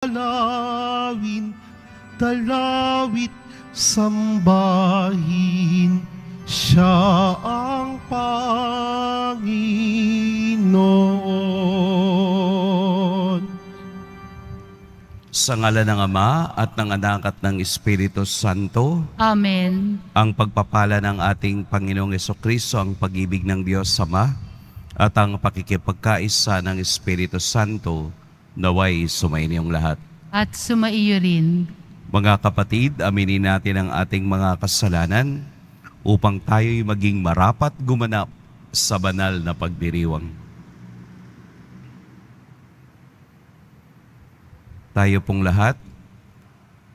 Dalawin, dalawit, sambahin, siya ang Panginoon. Sa ngala ng Ama at ng Anak at ng Espiritu Santo, Amen. ang pagpapala ng ating Panginoong Jesucristo, ang pag-ibig ng Diyos Ama, at ang pakikipagkaisa ng Espiritu Santo, naway sumainyong lahat. At sumaiyo rin. Mga kapatid, aminin natin ang ating mga kasalanan upang tayo'y maging marapat gumanap sa banal na pagdiriwang. Tayo pong lahat,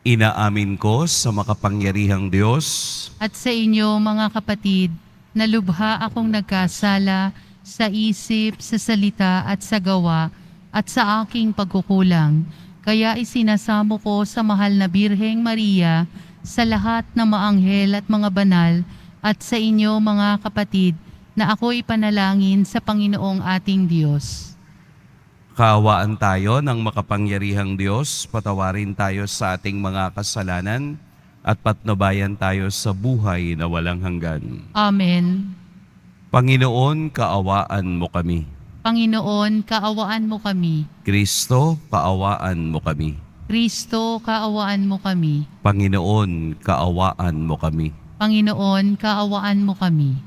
inaamin ko sa makapangyarihang Diyos At sa inyo mga kapatid, na lubha akong nagkasala sa isip, sa salita at sa gawa at sa aking pagkukulang. Kaya isinasamo ko sa mahal na Birheng Maria, sa lahat ng maanghel at mga banal, at sa inyo mga kapatid, na ako'y panalangin sa Panginoong ating Diyos. Kaawaan tayo ng makapangyarihang Diyos, patawarin tayo sa ating mga kasalanan at patnubayan tayo sa buhay na walang hanggan. Amen. Panginoon, kaawaan mo kami. Panginoon, kaawaan mo kami. Kristo, kaawaan mo kami. Kristo, kaawaan mo kami. Panginoon, kaawaan mo kami. Panginoon, kaawaan mo kami.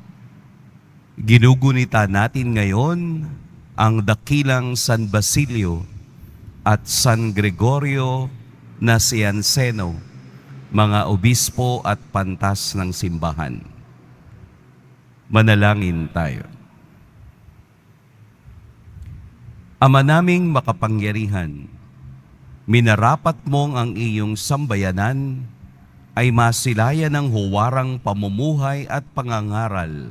Ginugunita natin ngayon ang dakilang San Basilio at San Gregorio Nacianceno, mga obispo at pantas ng simbahan. Manalangin tayo. Ama naming makapangyarihan, minarapat mong ang iyong sambayanan ay masilayan ng huwarang pamumuhay at pangangaral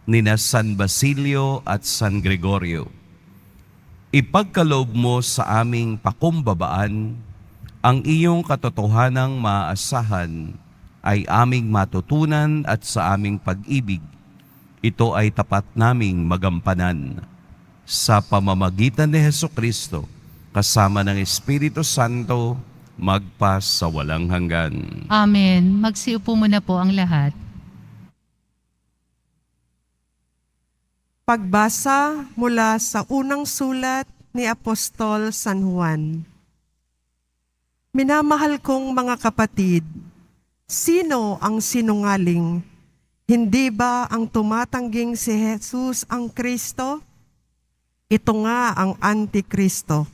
nina San Basilio at San Gregorio. Ipagkaloob mo sa aming pakumbabaan ang iyong katotohanang maaasahan ay aming matutunan at sa aming pag-ibig. Ito ay tapat naming magampanan. Sa pamamagitan ni Jesucristo, kasama ng Espiritu Santo, magpa sa walang hanggan. Amen. Magsiupo muna po ang lahat. Pagbasa mula sa unang sulat ni Apostol San Juan. Minamahal kong mga kapatid, sino ang sinungaling? Hindi ba ang tumatangging si Jesus ang Kristo? Ito nga ang Antikristo,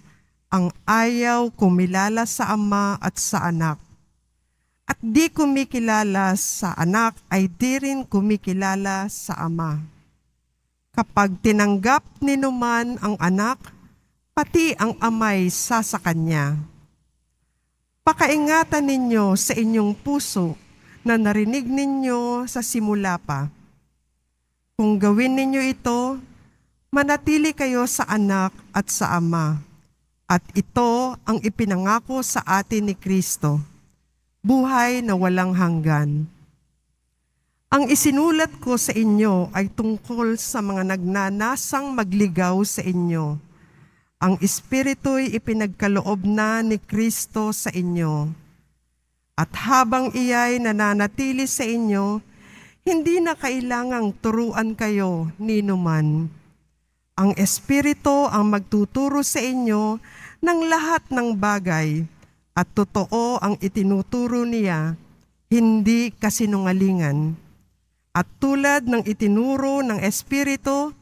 ang ayaw kumilala sa Ama at sa Anak. At di kumikilala sa Anak ay di rin kumikilala sa Ama. Kapag tinanggap ni numan ang Anak, pati ang Ama'y sasakanya. Pakaingatan ninyo sa inyong puso na narinig ninyo sa simula pa. Kung gawin ninyo ito, manatili kayo sa Anak at sa Ama. At ito ang ipinangako sa atin ni Kristo, buhay na walang hanggan. Ang isinulat ko sa inyo ay tungkol sa mga nagnanasang magligaw sa inyo. Ang Espiritu'y ipinagkaloob na ni Kristo sa inyo. At habang iya'y nananatili sa inyo, hindi na kailangang turuan kayo ni numan. Ang Espiritu ang magtuturo sa inyo ng lahat ng bagay at totoo ang itinuturo niya, hindi kasinungalingan. At tulad ng itinuro ng Espiritu,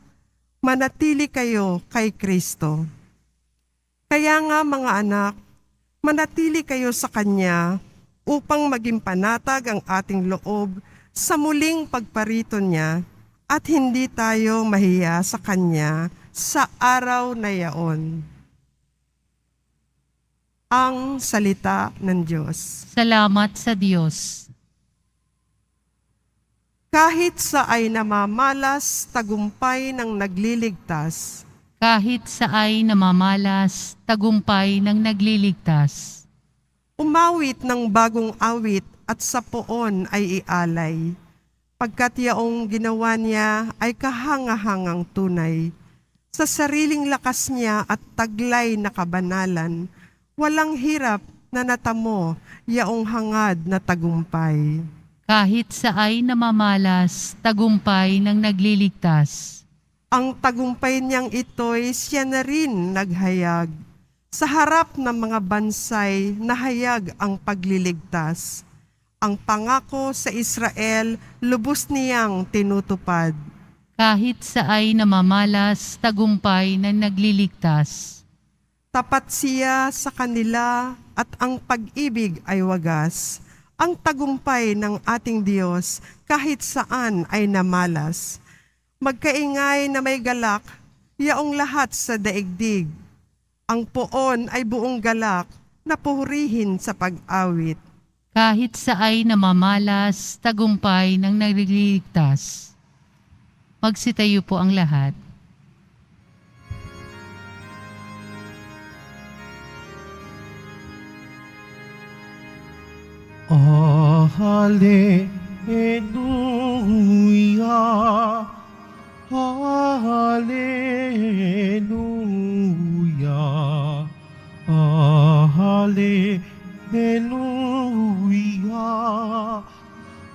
manatili kayo kay Kristo. Kaya nga mga anak, manatili kayo sa Kanya upang maging panatag ang ating loob sa muling pagparito niya at hindi tayo mahiya sa Kanya sa araw na yaon. Ang salita ng Diyos. Salamat sa Diyos. Kahit sa ay namamalas, tagumpay ng nagliligtas. Kahit sa ay namamalas, tagumpay ng nagliligtas. Umawit ng bagong awit at sa poon ay ialay. Pagkat yaong ginawa niya ay kahangahangang tunay. Sa sariling lakas niya at taglay na kabanalan, Walang hirap na natamo, yaong hangad na tagumpay. Kahit sa ay namamalas, tagumpay ng nagliligtas. Ang tagumpay niyang ito'y siya na rin naghayag. Sa harap ng mga bansay, nahayag ang pagliligtas. Ang pangako sa Israel, lubos niyang tinutupad. Kahit sa ay namamalas, tagumpay ng nagliligtas. Tapat siya sa kanila at ang pag-ibig ay wagas. Ang tagumpay ng ating Diyos kahit saan ay namalas. Magkaingay na may galak, yaong lahat sa daigdig. Ang poon ay buong galak na purihin sa pag-awit. Kahit sa ay namamalas, tagumpay ng nagliligtas. Magsitayo po ang lahat. Hallelujah, Hallelujah, Hallelujah,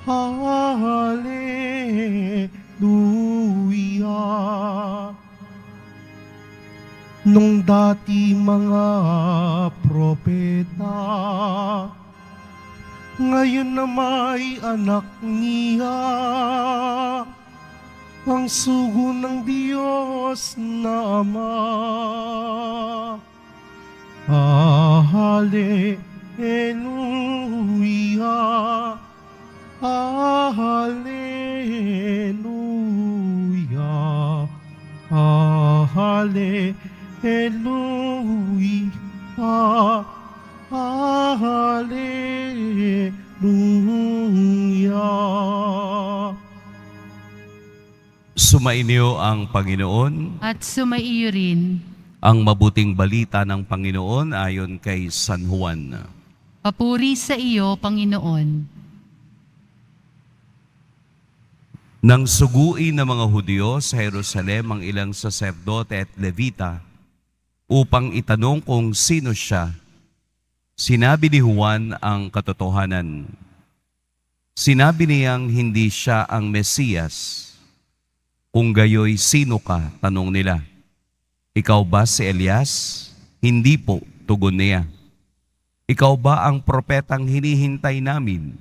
Hallelujah. Nung dati mga propeta, ngayon na may anak niya, ang sugo ng Diyos na Ama. Hallelujah, Hallelujah, Hallelujah, Hallelujah. Sumainyo ang Panginoon. At sumaiyo rin. Ang mabuting balita ng Panginoon ayon kay San Juan. Papuri sa iyo, Panginoon. Nang suguin ng mga Hudyo sa Jerusalem ang ilang saserdote at levita upang itanong kung sino siya, sinabi ni Juan ang katotohanan. Sinabi niyang hindi siya ang Mesiyas. Kung gayoy, sino ka? Tanong nila. Ikaw ba si Elias? Hindi po, tugon niya. Ikaw ba ang propetang hinihintay namin?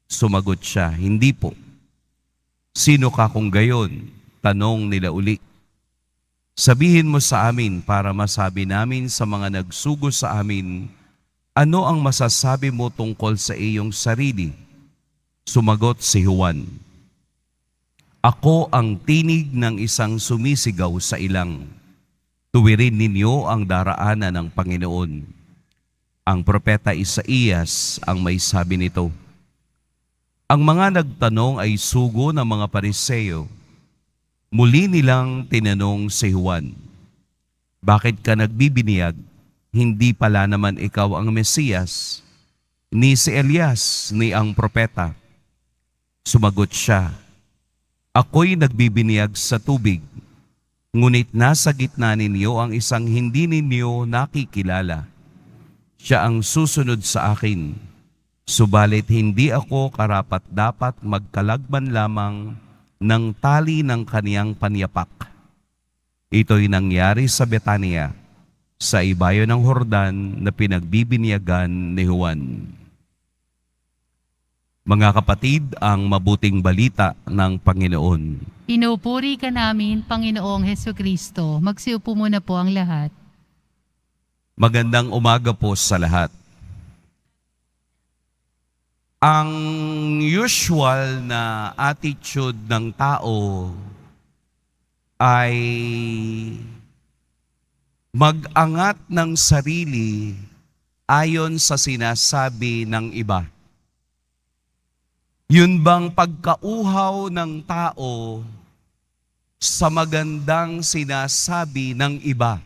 Sumagot siya, hindi po. Sino ka kung gayon? Tanong nila uli. Sabihin mo sa amin para masabi namin sa mga nagsugo sa amin, ano ang masasabi mo tungkol sa iyong sarili? Sumagot si Juan. Ako ang tinig ng isang sumisigaw sa ilang. Tuwirin ninyo ang daraanan ng Panginoon. Ang propeta Isaías ang may sabi nito. Ang mga nagtanong ay sugo ng mga Pariseo. Muli nilang tinanong si Juan, bakit ka nagbibiniyag? Hindi pala naman ikaw ang Mesiyas, ni si Elias, ni ang propeta. Sumagot siya, ako'y nagbibiniyag sa tubig, ngunit nasa gitna ninyo ang isang hindi ninyo nakikilala. Siya ang susunod sa akin, subalit hindi ako karapat-dapat magkalagman lamang ng tali ng kaniyang panyapak. Ito'y nangyari sa Betania, sa ibayo ng Hordan na pinagbibinyagan ni Juan. Mga kapatid, ang mabuting balita ng Panginoon. Pinupuri ka namin, Panginoong Hesukristo. Magsiupo muna po ang lahat. Magandang umaga po sa lahat. Ang usual na attitude ng tao ay mag-angat ng sarili ayon sa sinasabi ng iba. Yun bang pagkauhaw ng tao sa magandang sinasabi ng iba?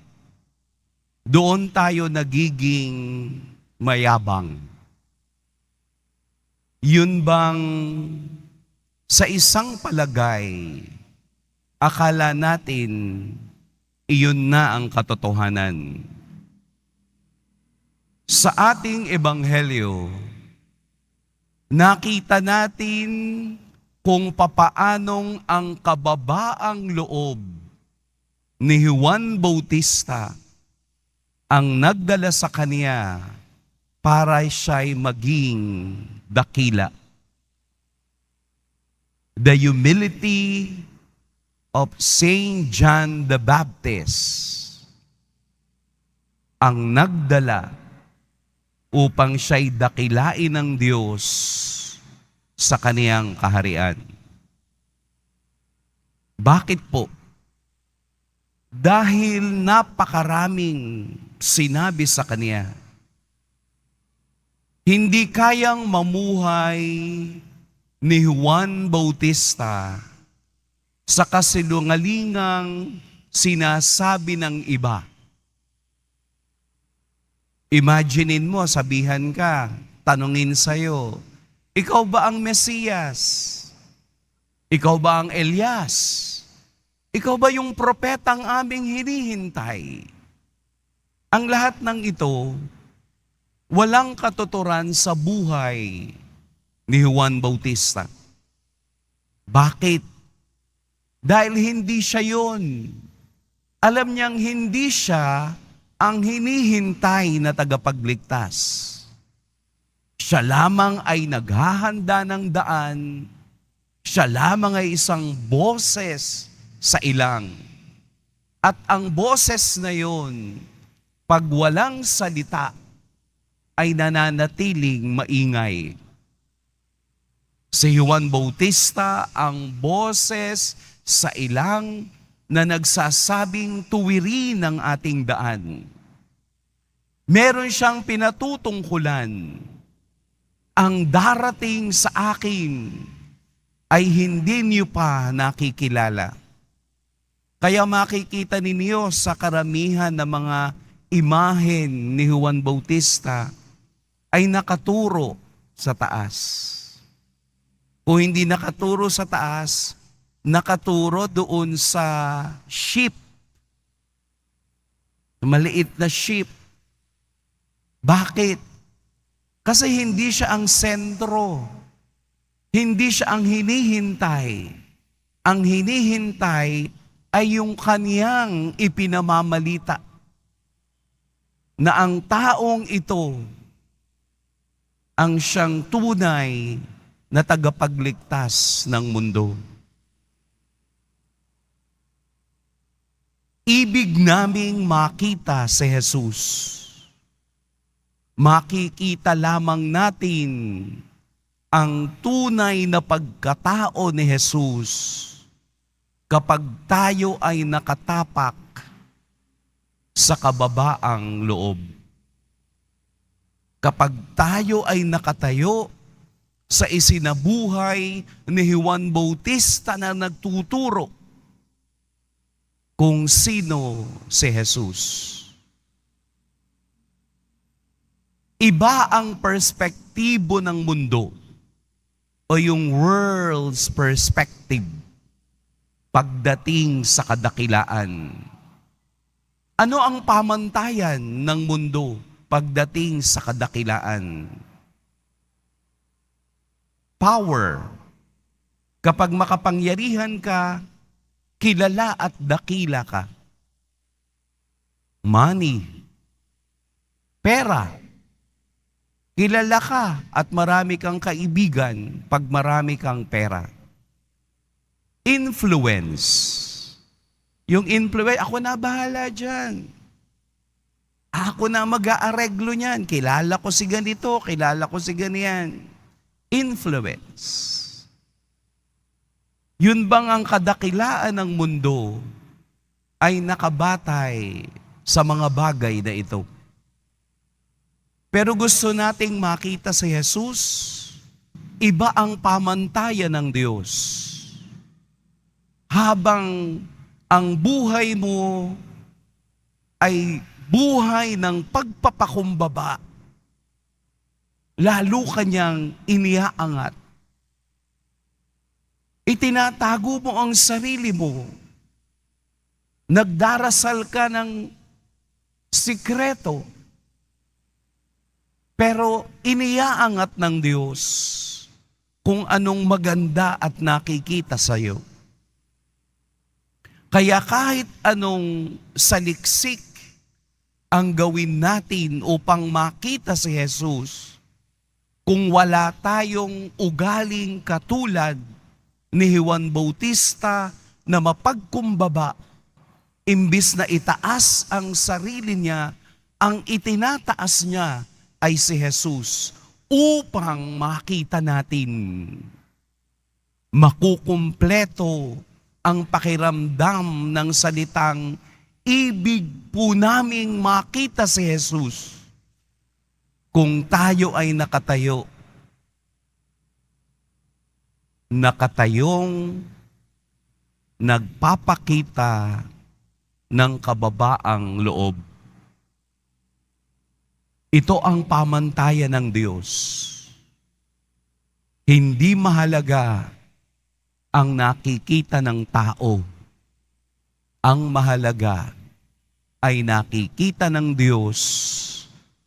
Doon tayo nagiging mayabang. Yun bang sa isang palagay, akala natin iyon na ang katotohanan? Sa ating ebanghelyo, nakita natin kung papaanong ang kababaang loob ni Juan Bautista ang nagdala sa kanya para siya'y maging dakila. The humility of Saint John the Baptist ang nagdala upang siya'y dakilain ng Diyos sa kaniyang kaharian. Bakit po? Dahil napakaraming sinabi sa kaniya. Hindi kayang mamuhay ni Juan Bautista sa kasinungalingang sinasabi ng iba. Imaginein mo, sabihan ka, tanungin sa'yo, ikaw ba ang Mesiyas? Ikaw ba ang Elias? Ikaw ba yung propetang aming hinihintay? Ang lahat ng ito, walang katuturan sa buhay ni Juan Bautista. Bakit? Dahil hindi siya yun. Alam niyang hindi siya ang hinihintay na tagapagligtas. Siya lamang ay naghahanda ng daan. Siya lamang ay isang boses sa ilang. At ang boses na yun, pag walang salita, ay nananatiling maingay. Si Juan Bautista ang boses sa ilang na nagsasabing tuwirin ng ating daan. Meron siyang pinatutungkulan. Ang darating sa akin ay hindi niyo pa nakikilala. Kaya makikita ninyo sa karamihan ng mga imahen ni Juan Bautista ay nakaturo sa taas. Kung hindi nakaturo sa taas, nakaturo doon sa ship. Maliit na ship. Bakit? Kasi hindi siya ang sentro. Hindi siya ang hinihintay. Ang hinihintay ay yung kaniyang ipinamamalita na ang taong ito ang siyang tunay na tagapagligtas ng mundo. Ibig naming makita si Jesus. Makikita lamang natin ang tunay na pagkatao ni Jesus kapag tayo ay nakatapak sa kababaang loob. Kapag tayo ay nakatayo sa isinabuhay ni Juan Bautista na nagtuturo kung sino si Jesus. Iba ang perspektibo ng mundo o yung world's perspective pagdating sa kadakilaan. Ano ang pamantayan ng mundo pagdating sa kadakilaan? Power. Kapag makapangyarihan ka, kilala at dakila ka. Money. Pera. Kilala ka at marami kang kaibigan pag marami kang pera. Influence. Yung influence, ako na bahala dyan. Ako na mag-aareglo niyan. Kilala ko si ganito, kilala ko si ganyan. Influence. Yun bang ang kadakilaan ng mundo ay nakabatay sa mga bagay na ito? Pero gusto nating makita si Jesus, iba ang pamantayan ng Diyos. Habang ang buhay mo ay buhay ng pagpapakumbaba, lalo kanyang iniaangat. Itinatago mo ang sarili mo. Nagdarasal ka ng sikreto. Pero iniaangat ng Diyos kung anong maganda at nakikita sa iyo. Kaya kahit anong saliksik ang gawin natin upang makita si Jesus, kung wala tayong ugaling katulad ni Juan Bautista na mapagkumbaba, imbis na itaas ang sarili niya, ang itinataas niya ay si Jesus upang makita natin makukumpleto ang pakiramdam ng salitang ibig po naming makita si Jesus kung tayo ay nakatayong nagpapakita ng kababaang loob. Ito ang pamantayan ng Diyos. Hindi mahalaga ang nakikita ng tao. Ang mahalaga ay nakikita ng Diyos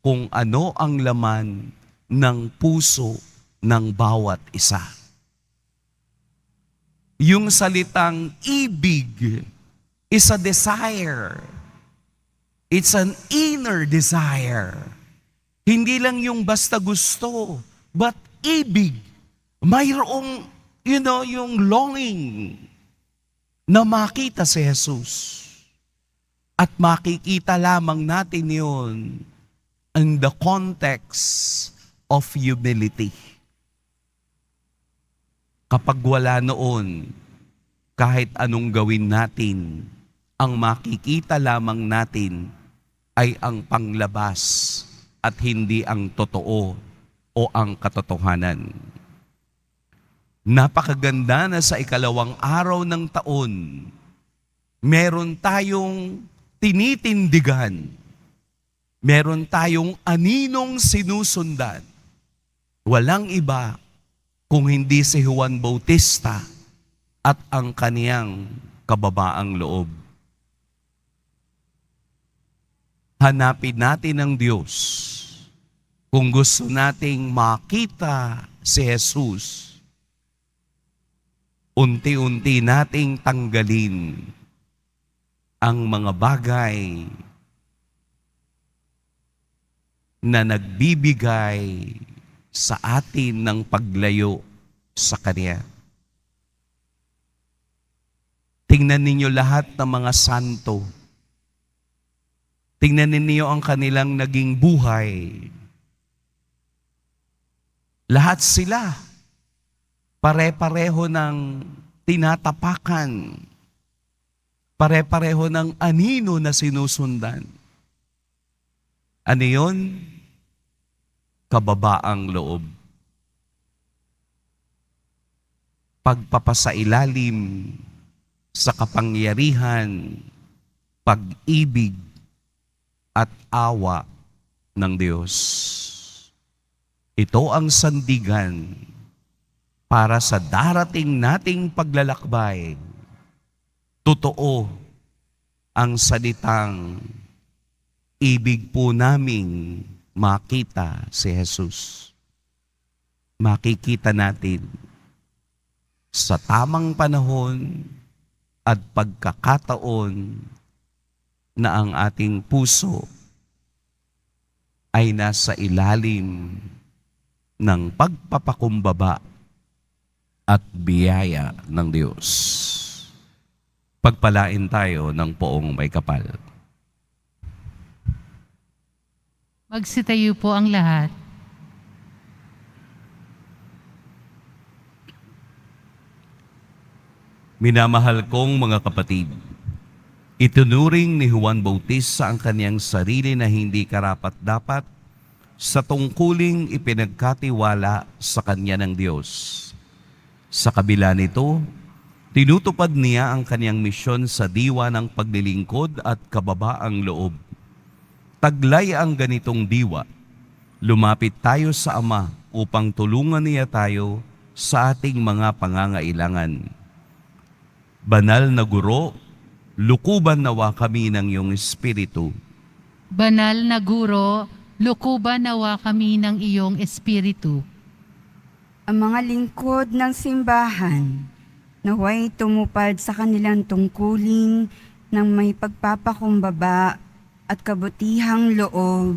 kung ano ang laman ng puso ng bawat isa. Yung salitang ibig is a desire. It's an inner desire. Hindi lang yung basta gusto, but ibig. Mayroong, yung longing na makita si Jesus. At makikita lamang natin yun in the context of humility. Kapag wala noon, kahit anong gawin natin, ang makikita lamang natin ay ang panglabas at hindi ang totoo o ang katotohanan. Napakaganda na sa ikalawang araw ng taon, meron tayong tinitindigan. Meron tayong aninong sinusundan. Walang iba kung hindi si Juan Bautista at ang kaniyang kababaang loob. Hanapin natin ang Diyos kung gusto nating makita si Jesus. Unti-unti nating tanggalin ang mga bagay na nagbibigay sa atin ng paglayo sa Kanya. Tingnan ninyo lahat ng mga santo. Tingnan ninyo ang kanilang naging buhay. Lahat sila pare-pareho ng tinatapakan. Pare-pareho ng anino na sinusundan. Ano yun? Kababaang loob. Pagpapasailalim sa kapangyarihan, pag-ibig at awa ng Diyos. Ito ang sandigan para sa darating nating paglalakbay. Totoo ang salitang ibig po naming makita si Jesus. Makikita natin sa tamang panahon at pagkakataon na ang ating puso ay nasa ilalim ng pagpapakumbaba at biyaya ng Diyos. Pagpalain tayo ng poong may kapal. Magsitayo po ang lahat. Minamahal kong mga kapatid, itunuring ni Juan Bautista ang kanyang sarili na hindi karapat-dapat sa tungkuling ipinagkatiwala sa kanya ng Diyos. Sa kabila nito, tinutupad niya ang kanyang misyon sa diwa ng paglilingkod at kababaang loob. Taglay ang ganitong diwa. Lumapit tayo sa Ama upang tulungan niya tayo sa ating mga pangangailangan. Banal na Guro, lukuban nawa kami ng iyong Espiritu. Banal na Guro, lokoban nawa kami ng iyong Espiritu. Ang mga lingkod ng simbahan, naway tumupad sa kanilang tungkulin ng may pagpapakumbaba at kabutihang loob.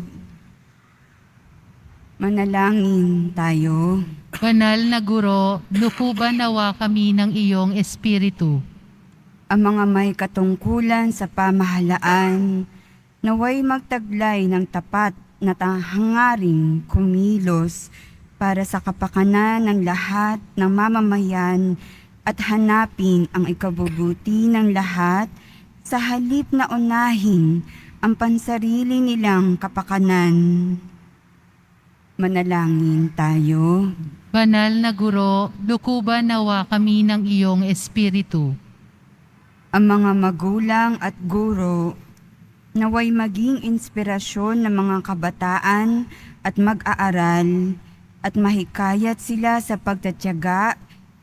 Manalangin tayo. Banal na Guro, lokoban nawa kami ng iyong Espiritu. Ang mga may katungkulan sa pamahalaan, naway magtaglay ng tapat na hangaring kumilos para sa kapakanan ng lahat ng mamamayan at hanapin ang ikabubuti ng lahat sa halip na unahin ang pansarili nilang kapakanan. Manalangin tayo. Banal na Guro, lokoban nawa kami ng iyong Espiritu. Ang mga magulang at guro, naway maging inspirasyon ng mga kabataan at mag-aaral at mahikayat sila sa pagtatyaga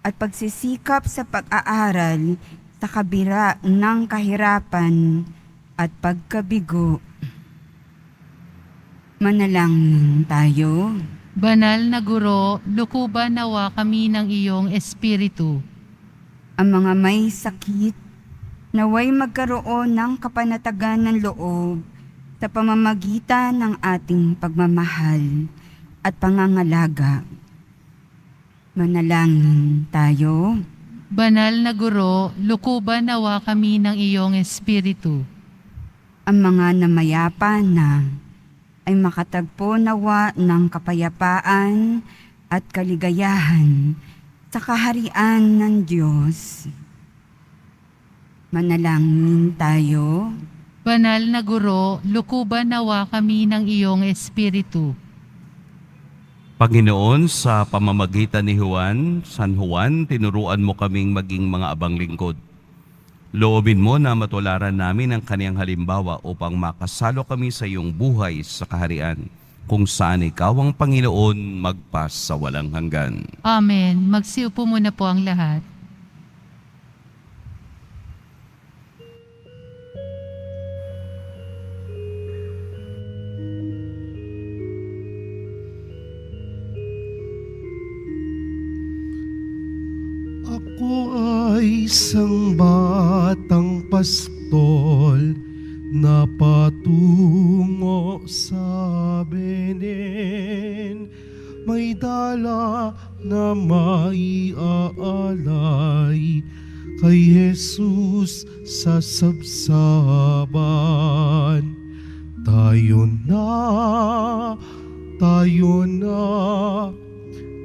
at pagsisikap sa pag-aaral sa kabila ng kahirapan at pagkabigo. Manalangin tayo. Banal na Guro, lokoban nawa kami ng iyong Espiritu. Ang mga may sakit, naway magkaroon ng kapanatagan ng loob sa pamamagitan ng ating pagmamahal at pangangalaga. Manalangin tayo. Banal na Guro, lokoban nawa kami ng iyong Espiritu. Ang mga namayapa na ay makatagpo nawa ng kapayapaan at kaligayahan sa kaharian ng Diyos. Manalangin tayo. Banal na Guro, lokoban nawa kami ng iyong Espiritu. Panginoon, sa pamamagitan ni San Juan, tinuruan mo kaming maging mga abang lingkod. Loobin mo na matularan namin ang kaniyang halimbawa upang makasalo kami sa iyong buhay sa kaharian, kung saan ikaw ang Panginoon magpas sa walang hanggan. Amen. Magsiupo muna po ang lahat. Ako ay isang batang pastol na patungo sa Benen. May dala na maiaalay kay Jesus sa sabsaban. Tayo na,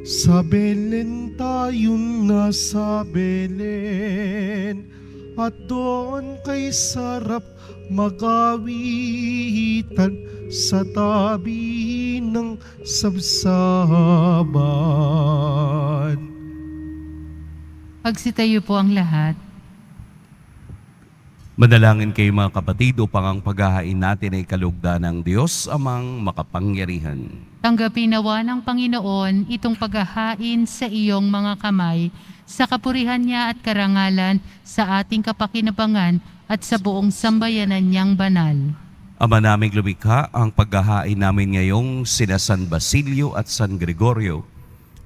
sa Belen tayo nasa Belen, at doon kay sarap magawitan sa tabi ng sabsaban. Pagsitayo po ang lahat. Madalangin kayo mga kapatid upang ang paghahain natin ay kalugdan ng Diyos amang makapangyarihan. Tanggapin nawa ng Panginoon itong paghahain sa iyong mga kamay, sa kapurihan niya at karangalan, sa ating kapakinabangan at sa buong sambayanan niyang banal. Ama naming lumikha, ang paghahain namin ngayong sina San Basilio at San Gregorio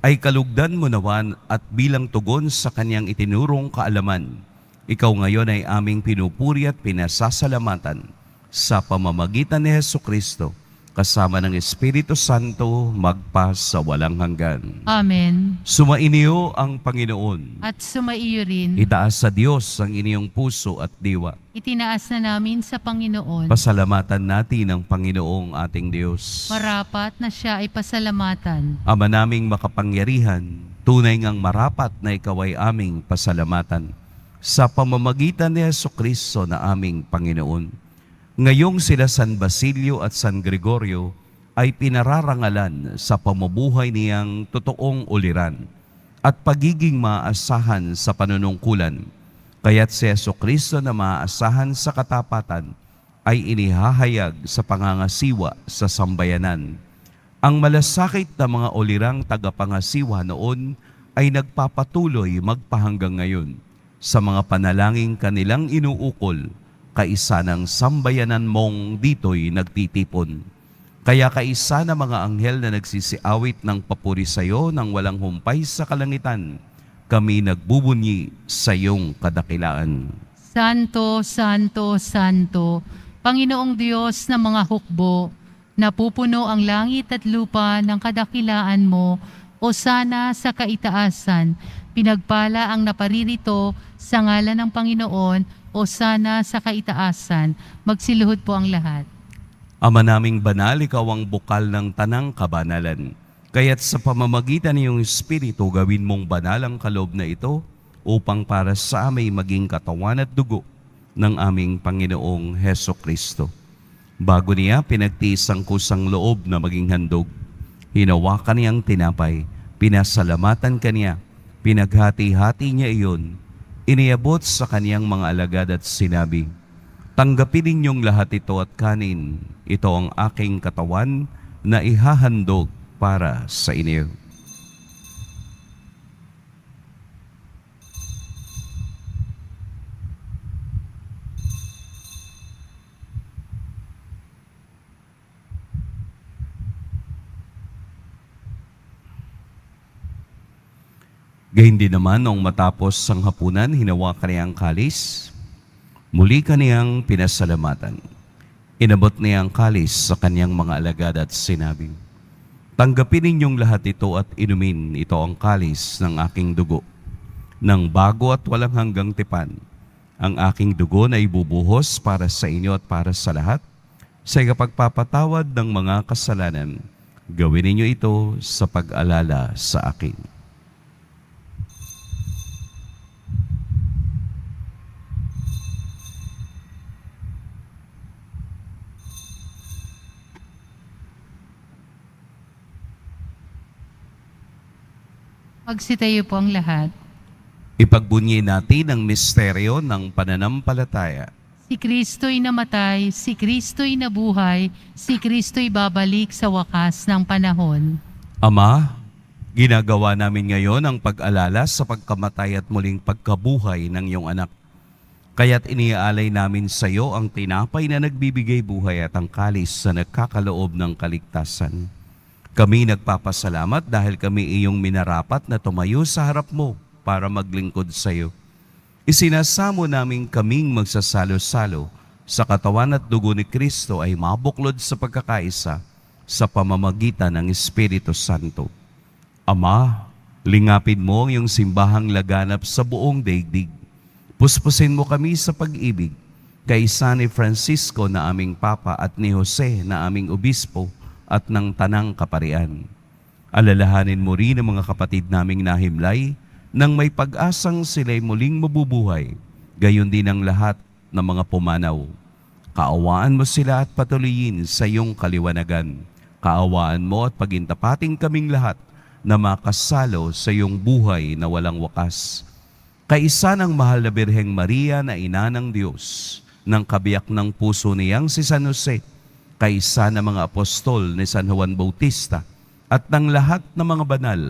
ay kalugdan mo nawan at bilang tugon sa kanyang itinurong kaalaman. Ikaw ngayon ay aming pinupuri at pinasasalamatan sa pamamagitan ni Jesucristo, kasama ng Espiritu Santo, magpas sa walang hanggan. Amen. Sumainiyo ang Panginoon. At sumaiyo rin, Itaas sa Diyos ang inyong puso at diwa. itinaas na namin sa Panginoon. Pasalamatan natin ang Panginoong ating Diyos. Marapat na siya ay pasalamatan. Ama naming makapangyarihan, tunay ngang marapat na ikaw ay aming pasalamatan sa pamamagitan ni Jesucristo na aming Panginoon. Ngayong sila San Basilio at San Gregorio ay pinararangalan sa pamumuhay niyang totoong uliran at pagiging maaasahan sa panunungkulan. Kaya't si Jesucristo na maaasahan sa katapatan ay inihahayag sa pangangasiwa sa sambayanan. Ang malasakit na mga ulirang tagapangasiwa noon ay nagpapatuloy magpahanggang ngayon sa mga panalangin kanilang inuukol, kaisa ng sambayanan mong dito'y nagtitipon. Kaya kaisa na mga anghel na nagsisiawit ng papuri sa iyo nang walang humpay sa kalangitan, kami nagbubunyi sa iyong kadakilaan. Santo, Santo, Santo, Panginoong Diyos ng mga hukbo, napupuno ang langit at lupa ng kadakilaan mo, o sana sa kaitaasan, pinagpala ang naparirito sa ngalan ng Panginoon, o sana sa kaitaasan, magsiluhod po ang lahat. Ama naming banal, ikaw ang bukal ng tanang kabanalan. Kaya't sa pamamagitan ng iyong Espiritu, gawin mong banal ang kaloob na ito upang para sa amin maging katawan at dugo ng aming Panginoong Heso Kristo. Bago niya pinagtiis ang kusang loob na maging handog, hinawakan niyang tinapay, pinasalamatan kaniya, pinaghati-hati niya iyon, iniabot sa kaniyang mga alagad at sinabi, "Tanggapin ninyong lahat ito at kanin. Ito ang aking katawan na ihahandog para sa inyo." Gayun din naman, noong matapos ang hapunan, hinawakan niya ang kalis. Muli kaniyang pinasalamatan. Inabot niya ang kalis sa kaniyang mga alagad at sinabi, "Tanggapin ninyong lahat ito at inumin. Ito ang kalis ng aking dugo, ng bago at walang hanggang tipan. Ang aking dugo na ibubuhos para sa inyo at para sa lahat, sa ikapagpapatawad ng mga kasalanan. Gawin ninyo ito sa pag-alala sa akin." Magsitayo po ang lahat. Ipagbunyi natin ang misteryo ng pananampalataya. Si Kristo'y namatay, si Kristo'y nabuhay, si Kristo'y babalik sa wakas ng panahon. Ama, ginagawa namin ngayon ang pag-alala sa pagkamatay at muling pagkabuhay ng iyong anak. Kaya't iniaalay namin sa iyo ang tinapay na nagbibigay buhay at ang kalis na nagkakaloob ng kaligtasan. Kami nagpapasalamat dahil kami iyong minarapat na tumayo sa harap mo para maglingkod sa iyo. Isinasamo namin kaming magsasalo-salo sa katawan at dugo ni Kristo ay mabuklod sa pagkakaisa sa pamamagitan ng Espiritu Santo. Ama, lingapin mo ang iyong simbahang laganap sa buong daigdig. Puspusin mo kami sa pag-ibig, kaisa ni Francisco na aming Papa at ni Jose na aming Obispo at ng Tanang Kaparian. Alalahanin mo rin ang mga kapatid naming nahimlay nang may pag-asang sila'y muling mabubuhay, gayon din ang lahat ng mga pumanaw. Kaawaan mo sila at patuloyin sa iyong kaliwanagan. Kaawaan mo at pagintapating kaming lahat na makasalo sa iyong buhay na walang wakas. Kaisa ng mahal na Birheng Maria na ina ng Diyos, ng kabiyak ng puso niyang si San Jose, kaisa ng mga apostol ni San Juan Bautista, at ng lahat ng mga banal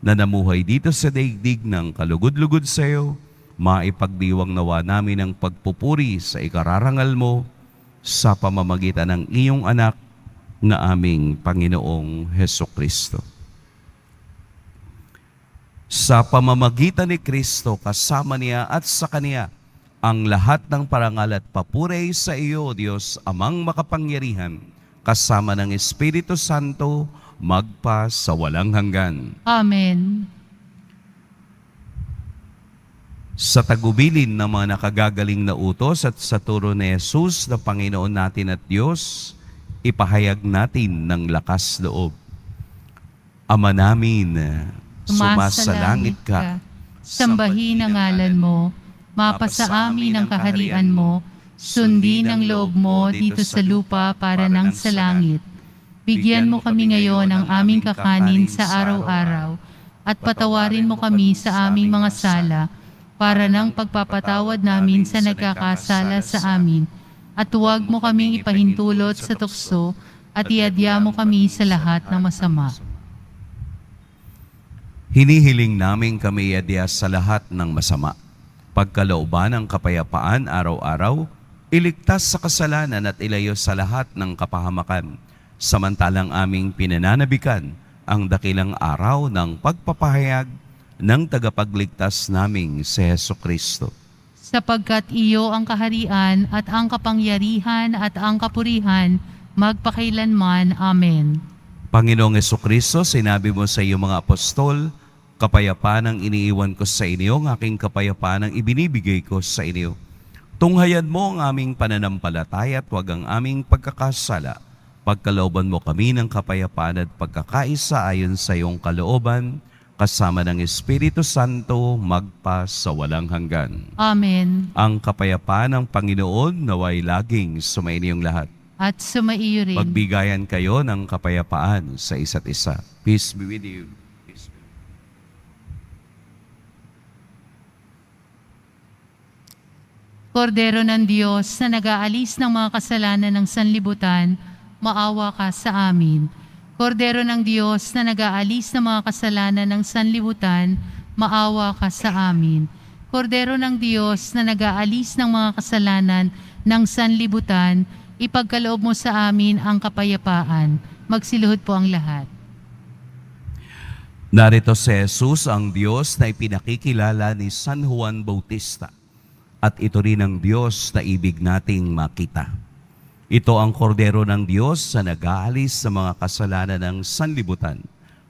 na namuhay dito sa daigdig ng kalugod-lugod sa iyo, maipagdiwang nawa namin ang pagpupuri sa ikararangal mo sa pamamagitan ng iyong anak na aming Panginoong Heso Kristo. Sa pamamagitan ni Kristo, kasama niya at sa Kaniya, ang lahat ng parangal at papuri sa iyo, Diyos, Amang makapangyarihan, kasama ng Espiritu Santo, magpa sa walang hanggan. Amen. Sa tagubilin ng mga nakagagaling na utos at sa turo ni Jesus na Panginoon natin at Diyos, ipahayag natin ng lakas loob. Ama namin, sumasalangit ka, sambahin ang ngalan mo, mapasa amin ang kaharian mo, sundin ang loob mo dito sa lupa para nang sa langit. Bigyan mo kami ngayon ng aming kakanin sa araw-araw, at patawarin mo kami sa aming mga sala, para nang pagpapatawad namin sa nagkakasala sa amin. At huwag mo kaming ipahintulot sa tukso, at iadya mo kami sa lahat ng masama. Hinihiling namin kami iadya sa lahat ng masama. Pagkalooban ng kapayapaan araw-araw, iligtas sa kasalanan at ilayo sa lahat ng kapahamakan. samantalang aming pinananabikan ang dakilang araw ng pagpapahayag ng tagapagligtas naming si Hesukristo. Sapagkat iyo ang kaharian at ang kapangyarihan at ang kapurihan magpakailanman. Amen. Panginoong Hesukristo, sinabi mo sa iyong mga apostol, kapayapaan ang iniiwan ko sa inyo, ang aking kapayapaan ang ibinibigay ko sa inyo. Tunghayan mo ang aming pananampalataya at huwag ang aming pagkakasala. Pagkalooban mo kami ng kapayapaan at pagkakaisa ayon sa iyong kalooban, kasama ng Espiritu Santo, magpa sa walang hanggan. Amen. Ang kapayapaan ng Panginoon naway laging sumainyong lahat. At sumaiyo rin. Magbigayan kayo ng kapayapaan sa isa't isa. Peace be with you. Peace be. Kordero ng Diyos na nag-aalis ng mga kasalanan ng sanlibutan, maawa ka sa amin. Kordero ng Diyos na nag-aalis ng mga kasalanan ng sanlibutan, maawa ka sa amin. Kordero ng Diyos na nag-aalis ng mga kasalanan ng sanlibutan, ipagkaloob mo sa amin ang kapayapaan. Magsiluhod po ang lahat. Narito si Jesus, ang Diyos na ipinakikilala ni San Juan Bautista. At ito rin ang Diyos na ibig nating makita. Ito ang kordero ng Diyos na nag-aalis sa mga kasalanan ng sanlibutan.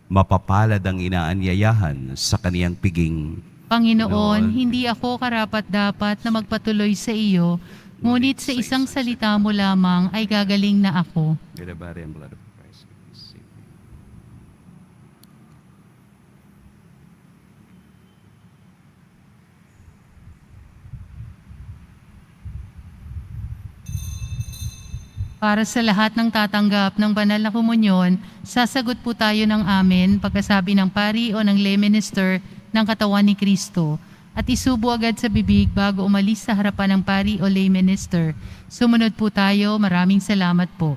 Mapapalad ang inaanyayahan sa kaniyang piging. Panginoon, hindi ako karapat-dapat na magpatuloy sa iyo, ngunit sa isang salita mo lamang ay gagaling na ako. May the body and blood of Christ. Para sa lahat ng tatanggap ng banal na komunyon, sasagot po tayo ng amen pagkasabi ng pari o ng lay minister ng katawan ni Kristo at isubo agad sa bibig bago umalis sa harapan ng pari o lay minister. Sumunod po tayo. Maraming salamat po.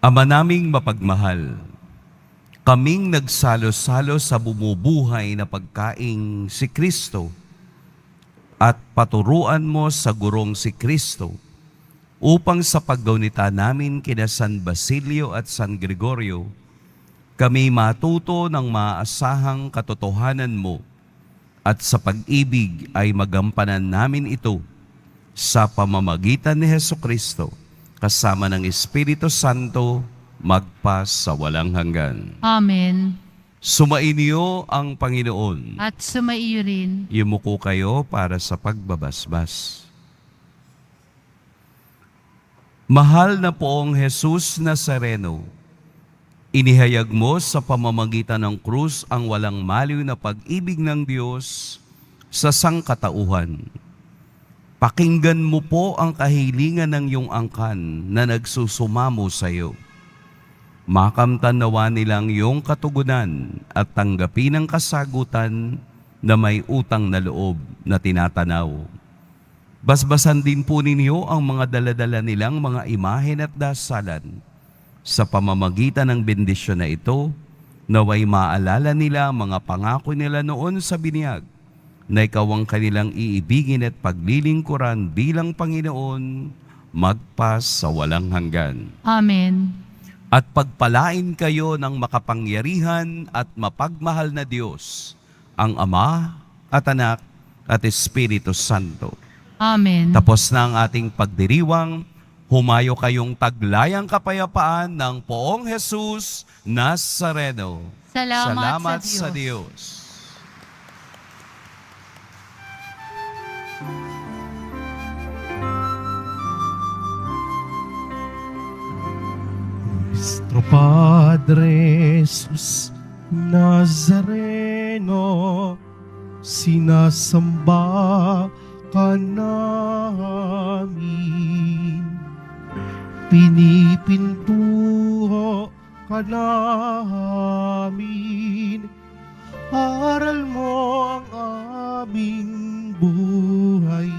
Ama naming mapagmahal, kaming nagsalo-salo sa bumubuhay na pagkaing si Kristo at paturuan mo sa gurong si Kristo upang sa paggaunita namin kina San Basilio at San Gregorio, kami matuto ng maasahang katotohanan mo at sa pag-ibig ay magampanan namin ito sa pamamagitan ni Hesukristo kasama ng Espiritu Santo, magpa sa walang hanggan. Amen. Sumainyo ang Panginoon. At sumaiyo rin. Yumuko kayo para sa pagbabasbas. Mahal na poong Jesus Nazareno, inihayag mo sa pamamagitan ng krus ang walang maliw na pag-ibig ng Diyos sa sangkatauhan. Pakinggan mo po ang kahilingan ng iyong angkan na nagsusumamo sa iyo. Makamtan nawa nilang iyong katugunan at tanggapin ang kasagutan na may utang na loob na tinatanaw. Basbasan din po ninyo ang mga daladala nilang mga imahen at dasalan. Sa pamamagitan ng bendisyon na ito, naway maalala nila mga pangako nila noon sa binyag, na ikaw ang kanilang iibigin at paglilingkuran bilang Panginoon, magpa sa walang hanggan. Amen. At pagpalain kayo ng makapangyarihan at mapagmahal na Diyos, ang Ama at Anak at Espiritu Santo. Amen. Tapos na ang ating pagdiriwang, Humayo kayong taglayang kapayapaan ng Poong Jesus Nazareno. Salamat sa Diyos. Nuestro Padre Jesus Nazareno, sinasamba ka namin. Pinipintuho ka namin. Aral mo ang aming buhay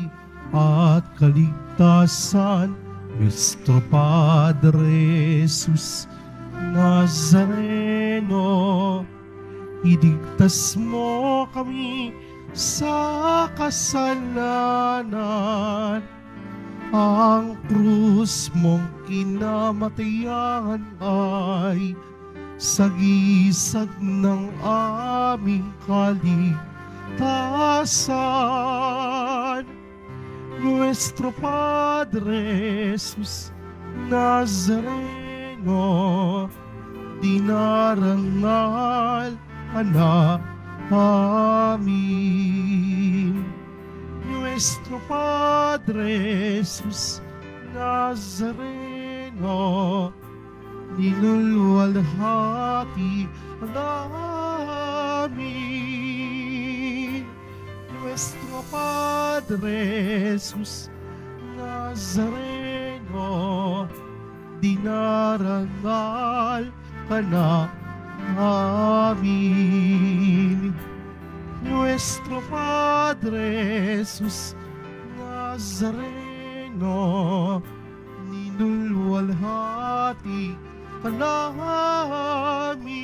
at kaligtasan. Nuestro Padre Jesus Nazareno, iligtas mo kami sa kasalanan. Ang krus mong kinamatayan ay sagisag ng aming kaligtasan. Nuestro Padre Jesus Nazareno, dinarangal ka namin. Nuestro Padre Jesus Nazareno, niluluwalhati namin. Nuestro Padre Jesus Nazareno, dinarangal ka namin. Nuestro Padre Jesus Nazareno, niluluwalhati ka namin.